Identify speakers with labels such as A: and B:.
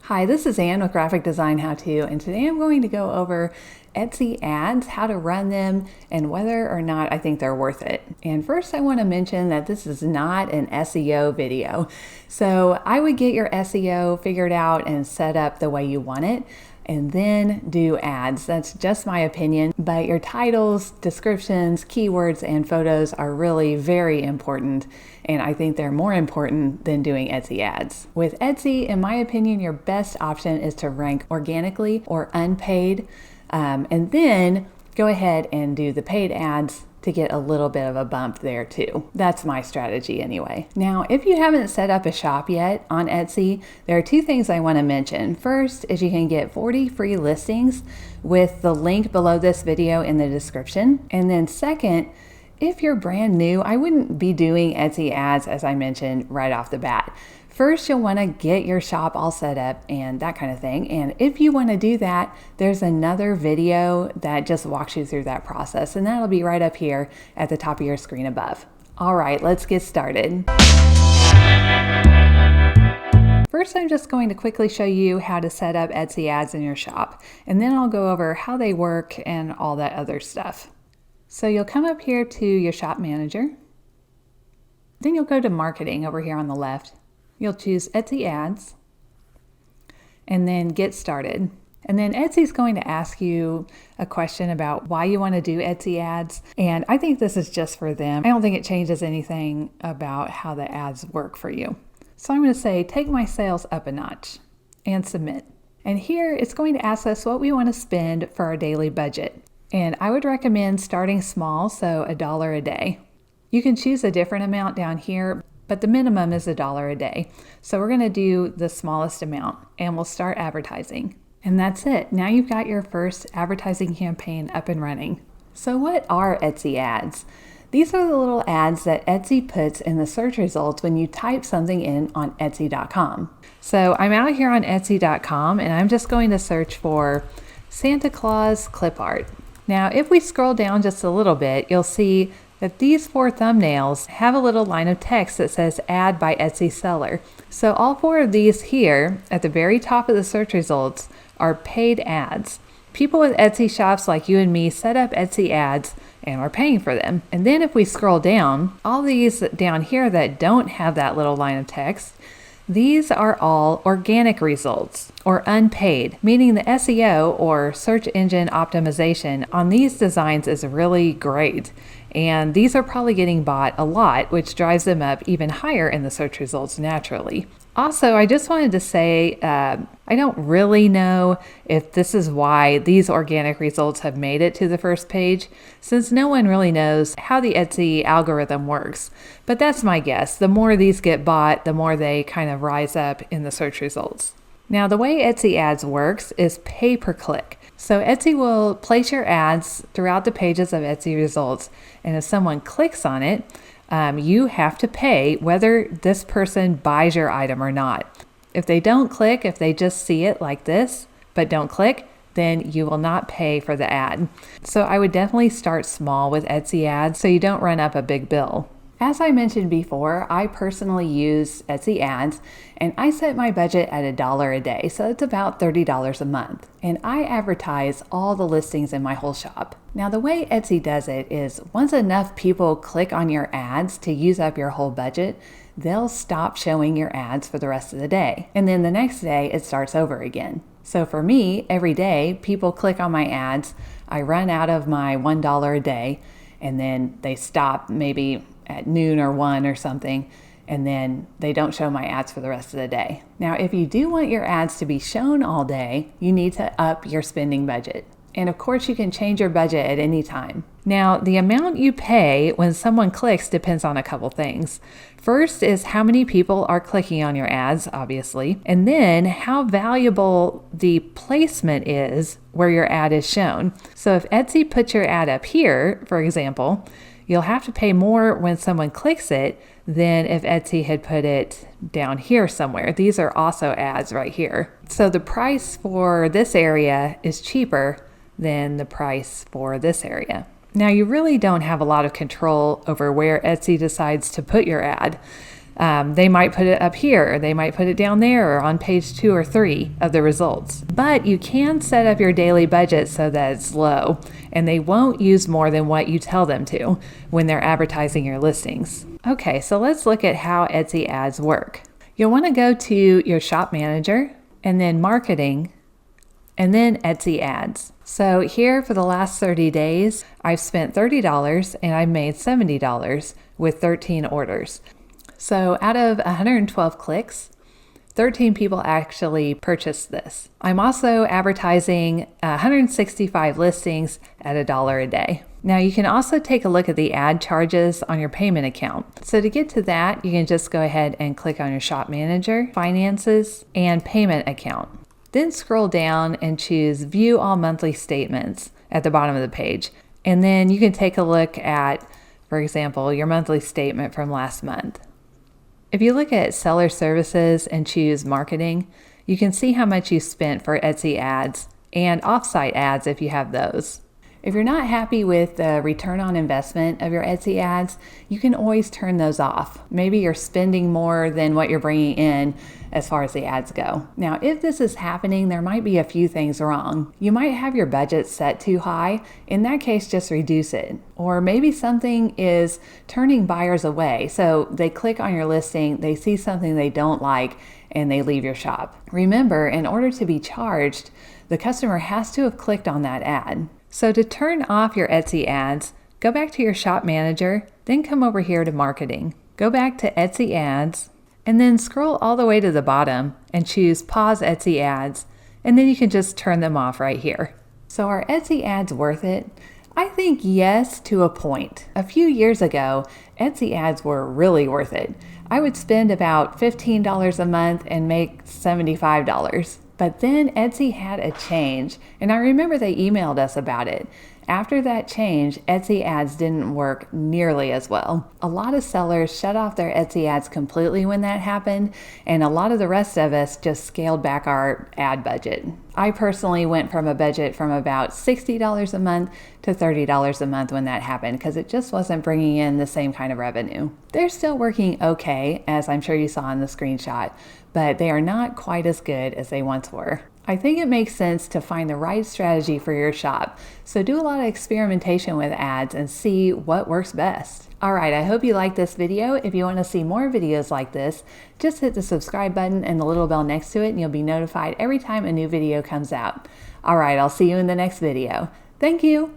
A: Hi, this is Ann with Graphic Design How To, and today I'm going to go over Etsy ads, how to run them, and whether or not I think they're worth it. And first I want to mention that this is not an SEO video. So I would get your SEO figured out and set up the way you want it, and then do ads. That's just my opinion, but your titles, descriptions, keywords, and photos are really very important, and I think they're more important than doing Etsy ads. With Etsy, in my opinion, your best option is to rank organically or unpaid, and then go ahead and do the paid ads to get a little bit of a bump there too. That's my strategy anyway. Now, if you haven't set up a shop yet on Etsy, there are two things I want to mention. First is you can get 40 free listings with the link below this video in the description. And then second, if you're brand new, I wouldn't be doing Etsy ads as I mentioned right off the bat. First, you'll want to get your shop all set up and that kind of thing. And if you want to do that, there's another video that just walks you through that process, and that'll be right up here at the top of your screen above. All right, let's get started. First, I'm just going to quickly show you how to set up Etsy ads in your shop, and then I'll go over how they work and all that other stuff. So you'll come up here to your shop manager. Then you'll go to marketing over here on the left. You'll choose Etsy ads and then get started. And then Etsy's going to ask you a question about why you want to do Etsy ads. And I think this is just for them. I don't think it changes anything about how the ads work for you. So I'm going to say, take my sales up a notch and submit. And here it's going to ask us what we want to spend for our daily budget. And I would recommend starting small, so $1 a day. You can choose a different amount down here, but the minimum is $1 a day. So we're going to do the smallest amount and we'll start advertising. And that's it. Now you've got your first advertising campaign up and running. So what are Etsy ads? These are the little ads that Etsy puts in the search results when you type something in on Etsy.com. So I'm out here on Etsy.com and I'm just going to search for Santa Claus clip art. Now, if we scroll down just a little bit, you'll see that these 4 thumbnails have a little line of text that says ad by Etsy seller. So all 4 of these here at the very top of the search results are paid ads. People with Etsy shops like you and me set up Etsy ads and are paying for them. And then if we scroll down, all these down here that don't have that little line of text, these are all organic results or unpaid, meaning the SEO or search engine optimization on these designs is really great. And these are probably getting bought a lot, which drives them up even higher in the search results naturally. Also, I just wanted to say, I don't really know if this is why these organic results have made it to the first page, since no one really knows how the Etsy algorithm works. But that's my guess. The more these get bought, the more they kind of rise up in the search results. Now, the way Etsy ads works is pay per click. So Etsy will place your ads throughout the pages of Etsy results, and if someone clicks on it, you have to pay whether this person buys your item or not. If they don't click, if they just see it like this, but don't click, then you will not pay for the ad. So I would definitely start small with Etsy ads so you don't run up a big bill. As I mentioned before, I personally use Etsy ads and I set my budget at $1 a day, so it's about $30 a month. And I advertise all the listings in my whole shop. Now the way Etsy does it is once enough people click on your ads to use up your whole budget, they'll stop showing your ads for the rest of the day. And then the next day it starts over again. So for me, every day people click on my ads, I run out of my $1 a day, and then they stop maybe at noon or 1 or something, and then they don't show my ads for the rest of the day. Now, if you do want your ads to be shown all day, you need to up your spending budget. And of course, you can change your budget at any time. Now, the amount you pay when someone clicks depends on a couple things. First is how many people are clicking on your ads, obviously, and then how valuable the placement is where your ad is shown. So if Etsy puts your ad up here, for example, you'll have to pay more when someone clicks it than if Etsy had put it down here somewhere. These are also ads right here. So the price for this area is cheaper than the price for this area. Now you really don't have a lot of control over where Etsy decides to put your ad. They might put it up here, or they might put it down there, or on page 2 or 3 of the results. But you can set up your daily budget so that it's low, and they won't use more than what you tell them to when they're advertising your listings. Okay, so let's look at how Etsy ads work. You'll want to go to your shop manager, and then marketing, and then Etsy ads. So here for the last 30 days, I've spent $30 and I've made $70 with 13 orders. So out of 112 clicks, 13 people actually purchased this. I'm also advertising 165 listings at $1 a day. Now you can also take a look at the ad charges on your payment account. So to get to that, you can just go ahead and click on your shop manager, finances, and payment account. Then scroll down and choose View All Monthly Statements at the bottom of the page. And then you can take a look at, for example, your monthly statement from last month. If you look at Seller Services and choose Marketing, you can see how much you spent for Etsy ads and offsite ads if you have those. If you're not happy with the return on investment of your Etsy ads, you can always turn those off. Maybe you're spending more than what you're bringing in as far as the ads go. Now, if this is happening, there might be a few things wrong. You might have your budget set too high. In that case, just reduce it. Or maybe something is turning buyers away. So they click on your listing, they see something they don't like, and they leave your shop. Remember, in order to be charged, the customer has to have clicked on that ad. So to turn off your Etsy ads, go back to your shop manager, then come over here to marketing. Go back to Etsy ads, and then scroll all the way to the bottom and choose Pause Etsy ads, and then you can just turn them off right here. So are Etsy ads worth it? I think yes, to a point. A few years ago, Etsy ads were really worth it. I would spend about $15 a month and make $75. But then Etsy had a change, and I remember they emailed us about it. After that change, Etsy ads didn't work nearly as well. A lot of sellers shut off their Etsy ads completely when that happened, and a lot of the rest of us just scaled back our ad budget. I personally went from a budget from about $60 a month to $30 a month when that happened because it just wasn't bringing in the same kind of revenue. They're still working okay, as I'm sure you saw in the screenshot, but they are not quite as good as they once were. I think it makes sense to find the right strategy for your shop. So do a lot of experimentation with ads and see what works best. Alright, I hope you liked this video. If you want to see more videos like this, just hit the subscribe button and the little bell next to it and you'll be notified every time a new video comes out. Alright, I'll see you in the next video. Thank you!